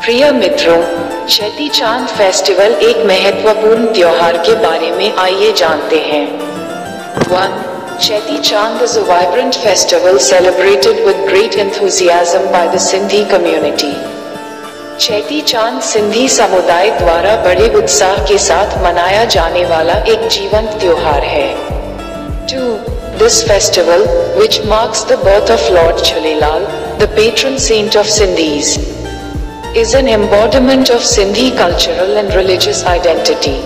प्रिय मित्रों, चेटी चांद फेस्टिवल एक महत्वपूर्ण त्योहार के बारे में आइए जानते हैं। 1. Cheti Chand is a vibrant festival celebrated with great enthusiasm by the Sindhi community. Cheti चांद सिंधी समुदाय द्वारा बड़े उत्साह के साथ मनाया जाने वाला एक जीवंत त्योहार है। 2. This festival, which marks the birth of Lord Jhulelal, the patron saint of Sindhis, is an embodiment of Sindhi cultural and religious identity.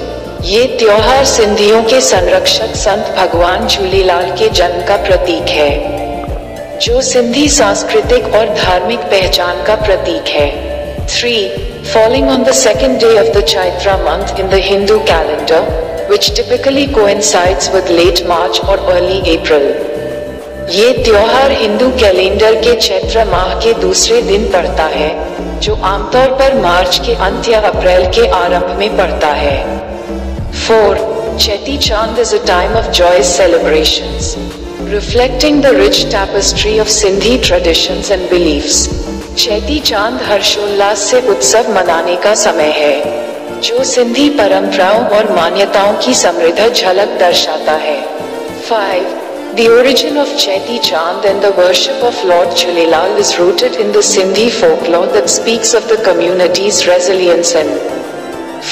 ये त्योहार सिंधियों के संरक्षक संत भगवान झूलेलाल के जन्म का प्रतीक है, जो सिंधी सांस्कृतिक और धार्मिक पहचान का प्रतीक है। 3. Falling on the second day of the Chaitra month in the Hindu calendar, which typically coincides with late March or early April. ये त्योहार हिंदू कैलेंडर के चैत्र माह के दूसरे दिन पड़ता है, जो आमतौर पर मार्च के अंत या अप्रैल के आरंभ में पड़ता है। 4. Cheti Chand is a time of joyous celebrations, reflecting the rich tapestry of Sindhi traditions and beliefs. Cheti चांद हर्षोल्लास से उत्सव मनाने का समय है, जो सिंधी परंपराओं और मान्यताओं की समृद्ध झलक दर्शाता है। 5. The origin of Cheti Chand and the worship of Lord Jhulelal is rooted in the Sindhi folklore that speaks of the community's resilience and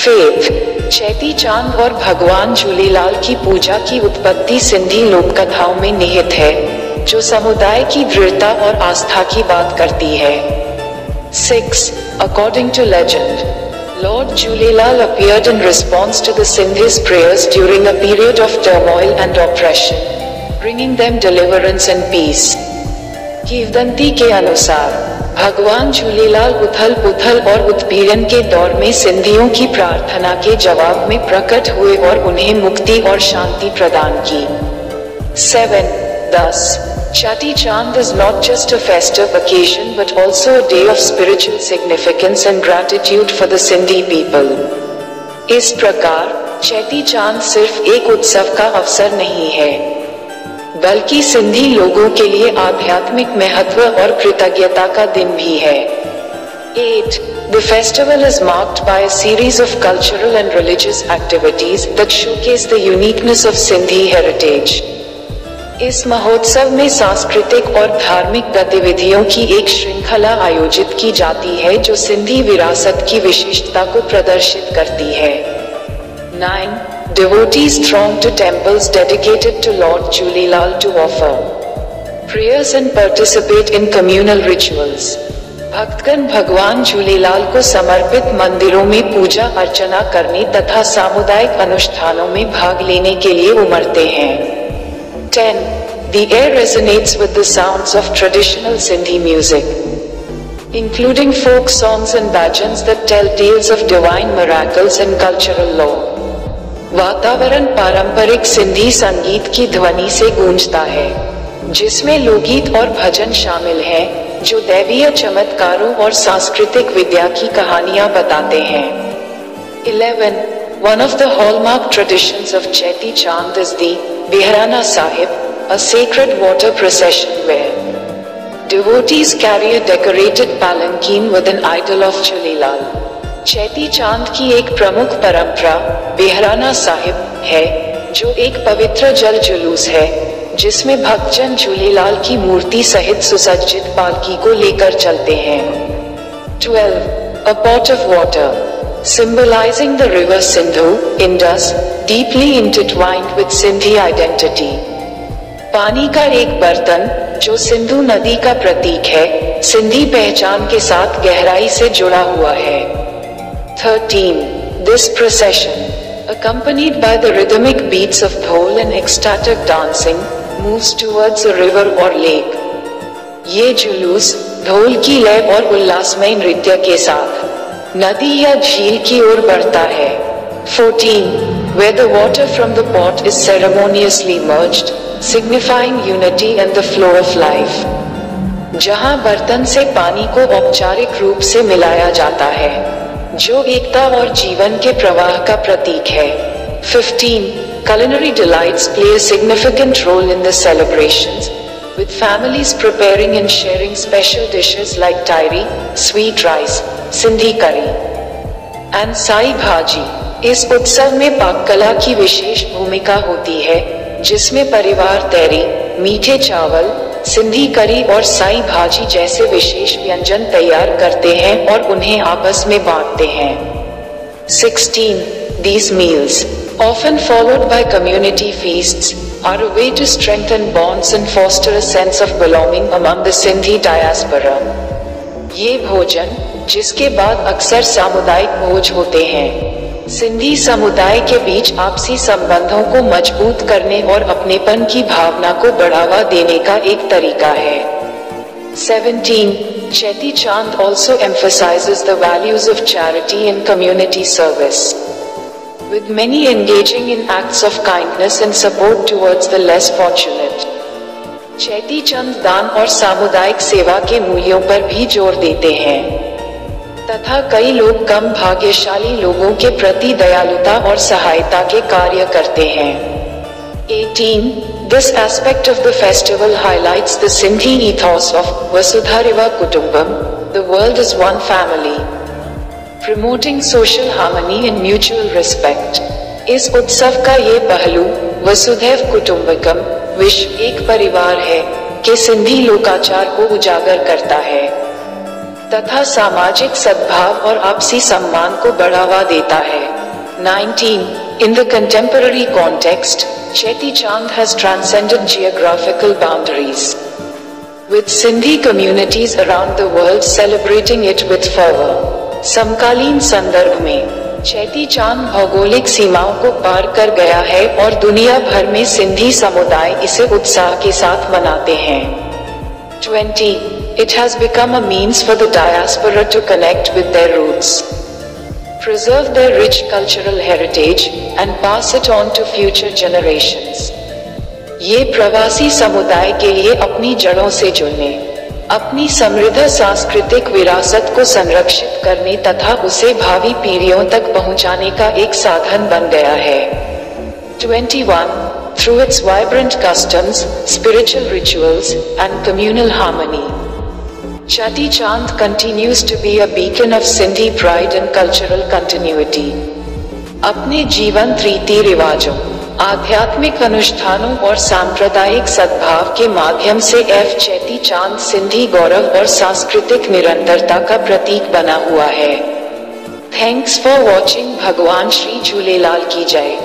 faith. Cheti चांद और भगवान झूलेलाल की पूजा की उत्पत्ति सिंधी लोककथाओं में निहित है, जो समुदाय की दृढ़ता और आस्था की बात करती है। 6. According to legend, Lord Jhulelal appeared in response to the Sindhis' prayers during a period of turmoil and oppression, bringing them deliverance and peace. किंवदंती के अनुसार भगवान झूलेलाल उथल पुथल और उत्पीड़न के दौर में सिंधियों की प्रार्थना के जवाब में प्रकट हुए और उन्हें मुक्ति और शांति प्रदान की। 7. Thus, Cheti Chand is not just a festive occasion but also a day of spiritual significance and gratitude for the Sindhi people. इस प्रकार चेटी चांद सिर्फ एक उत्सव का अवसर नहीं है, बल्कि सिंधी लोगों के लिए आध्यात्मिक महत्व और कृतज्ञता का दिन भी है। 8. The festival is marked by a series of cultural and religious activities that showcase the uniqueness of Sindhi heritage. इस महोत्सव में सांस्कृतिक और धार्मिक गतिविधियों की एक श्रृंखला आयोजित की जाती है, जो सिंधी विरासत की विशिष्टता को प्रदर्शित करती है। 9. Devotees throng to temples dedicated to Lord Jhulelal to offer prayers and participate in communal rituals. भक्तगण भगवान झूलेलाल को समर्पित मंदिरों में पूजा अर्चना करने तथा सामुदायिक अनुष्ठानों में भाग लेने के लिए उमड़ते हैं। 10. The air resonates with the sounds of traditional Sindhi music, including folk songs and bhajans that tell tales of divine miracles and cultural lore. वातावरण पारंपरिक सिंधी संगीत की ध्वनि से गूंजता है, जिसमें लोकगीत और भजन शामिल हैं, जो दैवीय चमत्कारों और सांस्कृतिक विद्या की कहानियां बताते हैं। 11. One of the hallmark traditions of Cheti Chand is the Bihrana Sahib, a sacred water procession where devotees carry a decorated palanquin with an idol of Jhulelal. Cheti चांद की एक प्रमुख परंपरा बिहराना साहिब है, जो एक पवित्र जल जुलूस है, जिसमें भक्तजन झूलेलाल की मूर्ति सहित सुसज्जित पालकी को लेकर चलते हैं। 12. A pot of water, symbolizing the river Sindhu, Indus, deeply intertwined with Sindhi identity. पानी का एक बर्तन, जो सिंधु नदी का प्रतीक है, सिंधी पहचान के साथ गहराई से जुड़ा हुआ है। 13. This procession, accompanied by the rhythmic beats of dhol and ecstatic dancing, moves towards a river or lake. ये जुलूस ढोल की लय और उल्लासमय नृत्य के साथ नदी या झील की ओर बढ़ता है। 14. Where the water from the pot is ceremoniously merged, signifying unity and the flow of life. जहां बर्तन से पानी को औपचारिक रूप से मिलाया जाता है, जो एकता और जीवन के प्रवाह का प्रतीक है। 15. Culinary delights play a significant role in the celebrations, with families preparing and sharing special dishes like tairi, sweet rice, Sindhi curry, and Sai भाजी। इस उत्सव में पाककला की विशेष भूमिका होती है, जिसमें परिवार तैरी, मीठे चावल, सिंधी करी और साई भाजी जैसे विशेष व्यंजन तैयार करते हैं और उन्हें आपस में बांटते हैं। 16. These meals, often followed by community feasts, are a way to strengthen bonds and foster a sense of belonging among the Sindhi diaspora. ये भोजन, जिसके बाद अक्सर सामुदायिक भोज होते हैं, सिंधी समुदाय के बीच आपसी संबंधों को मजबूत करने और अपनेपन की भावना को बढ़ावा देने का एक तरीका है। 17. Cheti Chand also emphasizes the values of charity and community service, with many engaging in acts of kindness and support towards the less fortunate. चेती चंद दान और सामुदायिक सेवा के मूल्यों पर भी जोर देते हैं, तथा कई लोग कम भाग्यशाली लोगों के प्रति दयालुता और सहायता के कार्य करते हैं। 18. This aspect of the festival highlights the Sindhi ethos of Vasudhaiva Kutumbam, the world is one family, promoting social harmony and mutual respect. इस उत्सव का ये पहलू वसुधैव कुटुंबकम, विश्व एक परिवार है, के सिंधी लोकाचार को उजागर करता है तथा सामाजिक सद्भाव और आपसी सम्मान को बढ़ावा देता है। 19. In the contemporary context, Cheti Chand has transcended geographical boundaries, with Sindhi communities around the world celebrating it with fervor. समकालीन संदर्भ में चेती चांद भौगोलिक सीमाओं को पार कर गया है और दुनिया भर में सिंधी समुदाय इसे उत्साह के साथ मनाते हैं। 20. It has become a means for the diaspora to connect with their roots, preserve their rich cultural heritage, and pass it on to future generations. ये प्रवासी समुदाय के लिए अपनी जड़ों से जुड़ने, अपनी समृद्ध सांस्कृतिक विरासत को संरक्षित करने तथा उसे भावी पीढ़ियों तक पहुंचाने का एक साधन बन गया है। 21. Through its vibrant customs, spiritual rituals, and communal harmony, Cheti Chand continues to be a beacon of Sindhi pride and cultural continuity. अपने जीवंत रीति रिवाजों, आध्यात्मिक अनुष्ठानों और सांप्रदायिक सद्भाव के माध्यम से चेती चांद सिंधी गौरव और सांस्कृतिक निरंतरता का प्रतीक बना हुआ है। Thanks for watching. भगवान श्री झूलेलाल की जय।